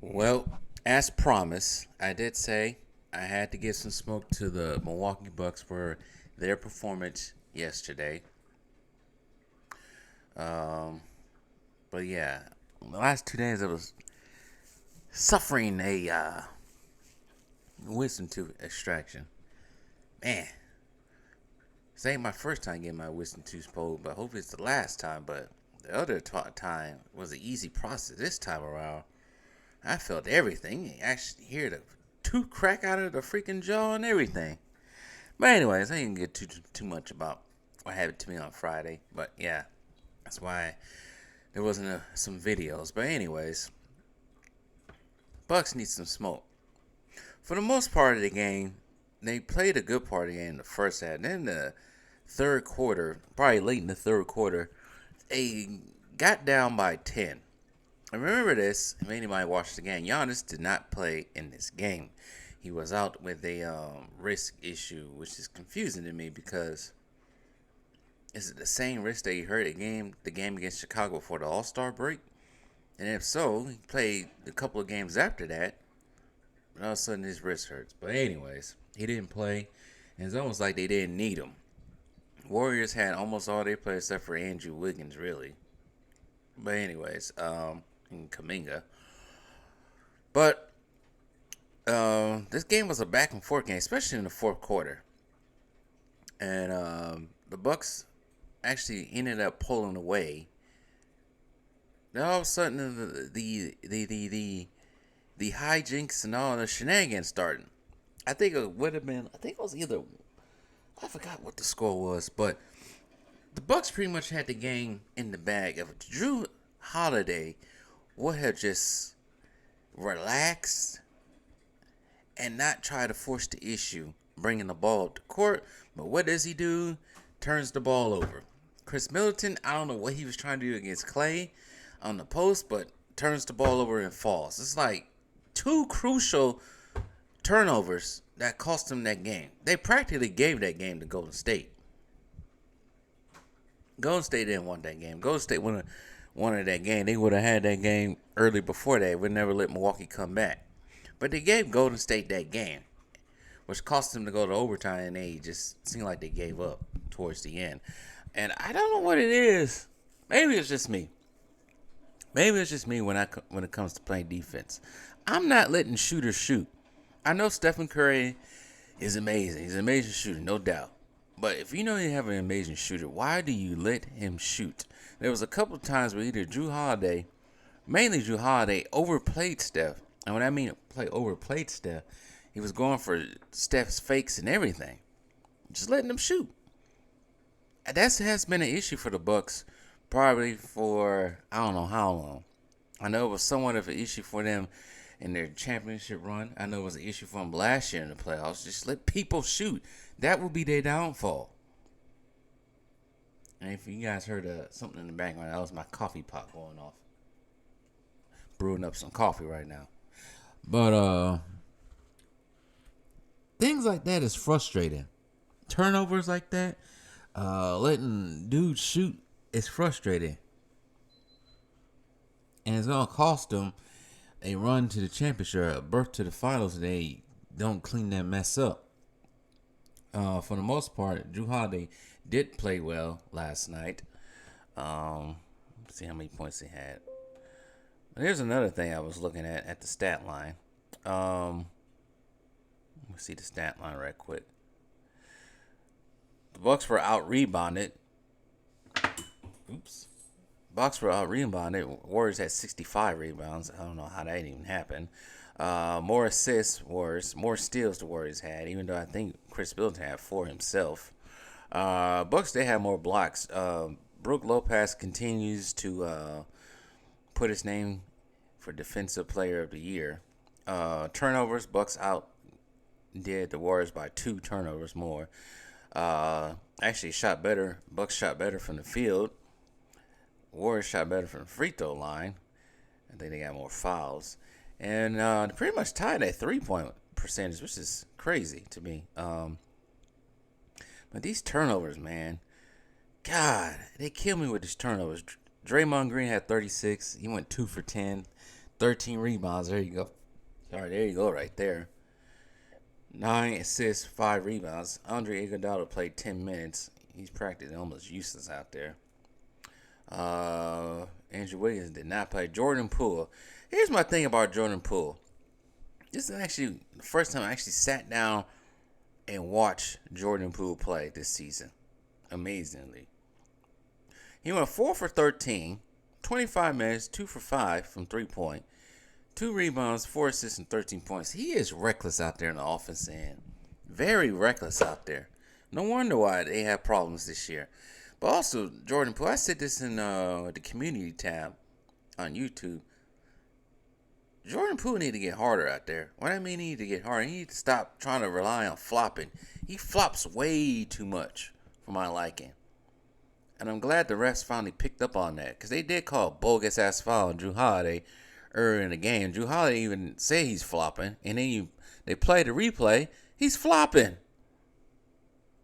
Well, as promised, I did say I had to give some smoke to the Milwaukee Bucks for their performance yesterday. Um, but yeah, the last 2 days I was suffering a wisdom tooth extraction. Man, this ain't my first time getting my wisdom tooth pulled, but hopefully it's the last time. But the other time was an easy process. This time around, I felt everything. You actually hear the tooth crack out of the freaking jaw and everything. But anyways, I didn't get too much about what happened to me on Friday. But yeah, that's why there wasn't some videos. But anyways, Bucks need some smoke. For the most part of the game, they played a good part of the game in the first half. Then the third quarter, probably late in the third quarter, they got down by 10. And remember this, if anybody watched the game, Giannis did not play in this game. He was out with a wrist issue, which is confusing to me because is it the same wrist that he hurt the game against Chicago before the All Star break? And if so, he played a couple of games after that, but all of a sudden his wrist hurts. But anyways, he didn't play, and it's almost like they didn't need him. Warriors had almost all their players except for Andrew Wiggins, really. But anyways, and Kaminga. But this game was a back and forth game, especially in the fourth quarter. And the Bucks actually ended up pulling away. Then all of a sudden, the hijinks and all the shenanigans started. I think it would have been. I think it was either. I forgot what the score was, but the Bucks pretty much had the game in the bag. If Drew Holiday would have just relaxed and not try to force the issue, bringing the ball up the court. But what does he do? Turns the ball over. Chris Middleton, I don't know what he was trying to do against Clay on the post, but turns the ball over and falls. It's like two crucial turnovers that cost them that game. They practically gave that game to Golden State. Golden State didn't want that game. Golden State wanted that game. They would have had that game early before that. Would never let Milwaukee come back. But they gave Golden State that game, which cost them to go to overtime, and they just seemed like they gave up towards the end. And I don't know what it is. Maybe it's just me. Maybe it's just me when it comes to playing defense. I'm not letting shooters shoot. I know Stephen Curry is amazing. He's an amazing shooter, no doubt. But if you know you have an amazing shooter, why do you let him shoot? There was a couple of times where either mainly Drew Holiday, overplayed Steph. And when I mean overplayed Steph, he was going for Steph's fakes and everything, just letting him shoot. That has been an issue for the Bucks, probably for I don't know how long. I know it was somewhat of an issue for them in their championship run. I know it was an issue for them last year in the playoffs. Just let people shoot. That would be their downfall. And if you guys heard something in the background, that was my coffee pot going off. Brewing up some coffee right now. But things like that is frustrating. Turnovers like that, letting dudes shoot is frustrating. And it's gonna cost them a run to the championship, a berth to the finals, if they don't clean that mess up. For the most part, Drew Holiday did play well last night. Let's see how many points he had. But here's another thing I was looking at the stat line. Let me see the stat line right quick. The Bucks were out rebounded. Oops. Bucks were out rebounded. Warriors had 65 rebounds. I don't know how that even happened. More assists, Warriors. More steals the Warriors had, even though I think Chris Middleton had 4 himself. Bucks, they had more blocks. Brook Lopez continues to put his name for Defensive Player of the Year. Turnovers, Bucks out did the Warriors by 2 turnovers more. Actually shot better. Bucks shot better from the field. Warriors shot better from the free throw line. I think they got more fouls. And they pretty much tied that 3-point percentage, which is crazy to me. But these turnovers, man. God, they kill me with these turnovers. Draymond Green had 36. He went 2 for 10. 13 rebounds. There you go. All right, there you go, right there. 9 assists, 5 rebounds. Andre Iguodala played 10 minutes. He's practically almost useless out there. Andrew Wiggins did not play. Jordan Poole. Here's my thing about Jordan Poole. This is actually the first time I actually sat down and watched Jordan Poole play this season. Amazingly. He went 4 for 13, 25 minutes, 2 for 5 from 3-point. 2 rebounds, 4 assists, and 13 points. He is reckless out there in the offense end. Very reckless out there. No wonder why they have problems this year. But also, Jordan Poole, I said this in the community tab on YouTube. Jordan Poole need to get harder out there. What I mean he need to get harder, he need to stop trying to rely on flopping. He flops way too much for my liking. And I'm glad the refs finally picked up on that. Because they did call a bogus-ass foul on Jrue Holiday earlier in the game. Jrue Holiday even say he's flopping. And then they play the replay. He's flopping.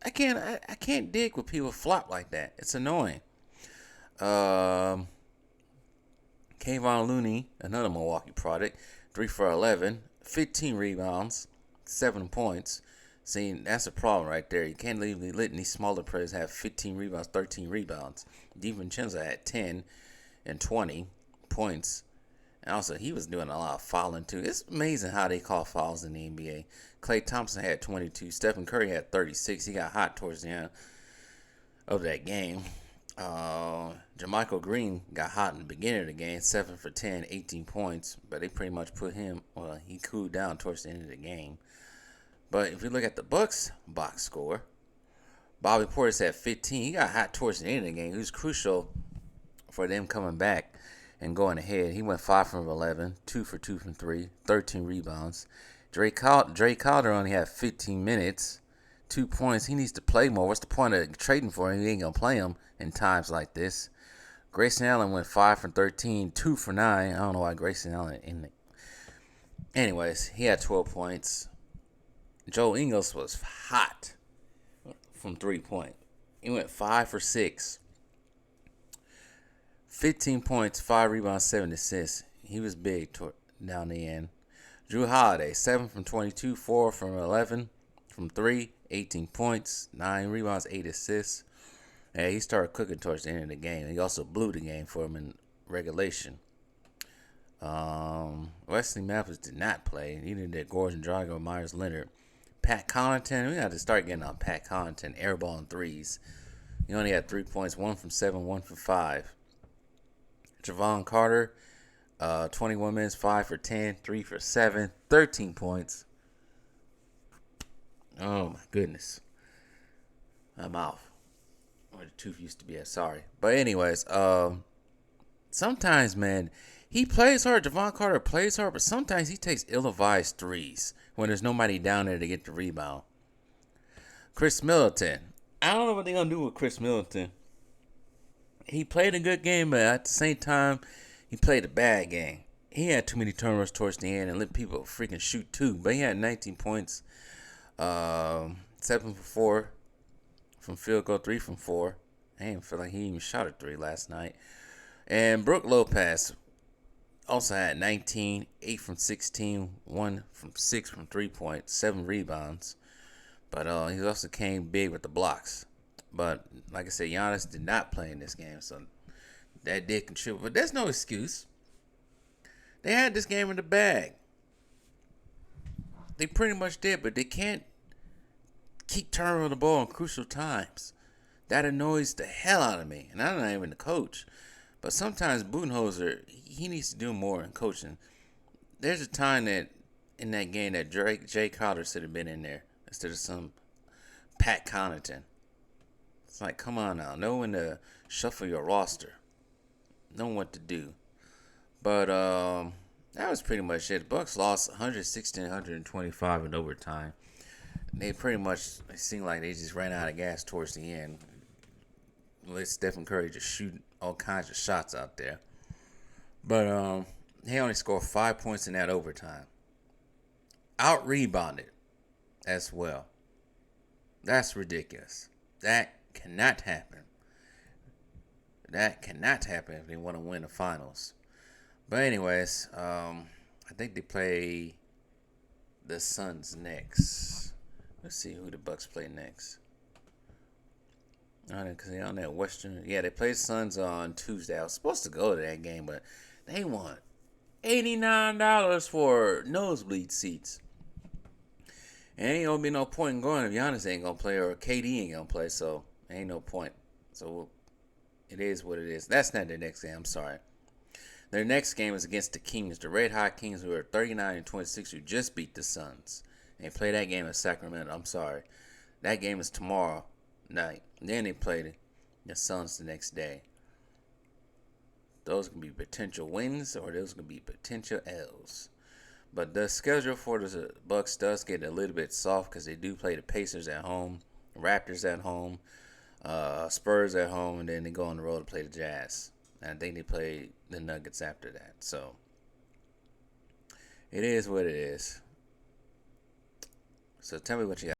I can't dig with people flop like that. It's annoying. Kayvon Looney, another Milwaukee product, 3 for 11, 15 rebounds, 7 points. See, that's a problem right there. You can't leave letting these smaller players have 15 rebounds, 13 rebounds. DiVincenzo had 10 and 20 points. And also, he was doing a lot of fouling, too. It's amazing how they call fouls in the NBA. Klay Thompson had 22. Stephen Curry had 36. He got hot towards the end of that game. JaMychal Green got hot in the beginning of the game. 7 for 10, 18 points. But they pretty much put him, well, he cooled down towards the end of the game. But if you look at the Bucks box score, Bobby Portis had 15. He got hot towards the end of the game. He was crucial for them coming back and going ahead. He went 5 from 11, 2 for 2 from 3, 13 rebounds. Dre Crowder only had 15 minutes, 2 points. He needs to play more. What's the point of trading for him? He ain't going to play him in times like this. Grayson Allen went 5 from 13, 2 for 9. I don't know why Grayson Allen in it. Anyways, he had 12 points. Joe Ingles was hot from 3-point. He went 5 for 6. 15 points, 5 rebounds, 7 assists. He was big down the end. Jrue Holiday, 7 from 22, 4 from 11, from 3, 18 points, 9 rebounds, 8 assists. And he started cooking towards the end of the game. He also blew the game for him in regulation. Wesley Matthews did not play. Neither did Gordon Drago, Myers Leonard. Pat Connaughton, we got to start getting on Pat Connaughton, airballing threes. He only had 3 points, 1 from 7, 1 for 5. Javon Carter, 21 minutes, 5 for 10, 3 for 7, 13 points. Oh, my goodness. I'm off. Where the tooth used to be at, sorry. But anyways, sometimes, man, he plays hard. Javon Carter plays hard, but sometimes he takes ill-advised threes when there's nobody down there to get the rebound. Chris Middleton. I don't know what they're going to do with Chris Middleton. He played a good game, but at the same time, he played a bad game. He had too many turnovers towards the end and let people freaking shoot too. But he had 19 points, 7 for 4 from field goal, 3 from 4. I didn't feel like he even shot a 3 last night. And Brook Lopez also had 19, 8 from 16, 1 from 6 from 3-point, 7 rebounds. But he also came big with the blocks. But like I said, Giannis did not play in this game, so that did contribute. But there's no excuse. They had this game in the bag. They pretty much did, but they can't keep turning the ball in crucial times. That annoys the hell out of me. And I'm not even the coach. But sometimes Budenholzer, he needs to do more in coaching. There's a time that in that game that Jay Crowder should have been in there instead of some Pat Connaughton. It's like, come on now. Know when to shuffle your roster. Know what to do. But that was pretty much it. Bucks lost 116-125 in overtime. They pretty much seemed like they just ran out of gas towards the end. Let Stephen Curry just shoot all kinds of shots out there. But he only scored 5 points in that overtime. Out-rebounded as well. That's ridiculous. That cannot happen. That cannot happen if they want to win the finals. But anyways, I think they play the Suns next. Let's see who the Bucks play next. Because they're on that Western. Yeah, they play the Suns on Tuesday. I was supposed to go to that game, but they want $89 for nosebleed seats. And ain't gonna be no point in going if Giannis ain't gonna play or KD ain't gonna play, so ain't no point. So it is what it is. That's not their next game. I'm sorry. Their next game is against the Kings, the Red Hot Kings, who are 39-26, who just beat the Suns. They play that game in Sacramento. I'm sorry. That game is tomorrow night. Then they play the Suns the next day. Those can be potential wins or those can be potential L's. But the schedule for the Bucks does get a little bit soft because they do play the Pacers at home, Raptors at home, Spurs at home, and then they go on the road to play the Jazz. And I think they play the Nuggets after that. So it is what it is. So tell me what you got.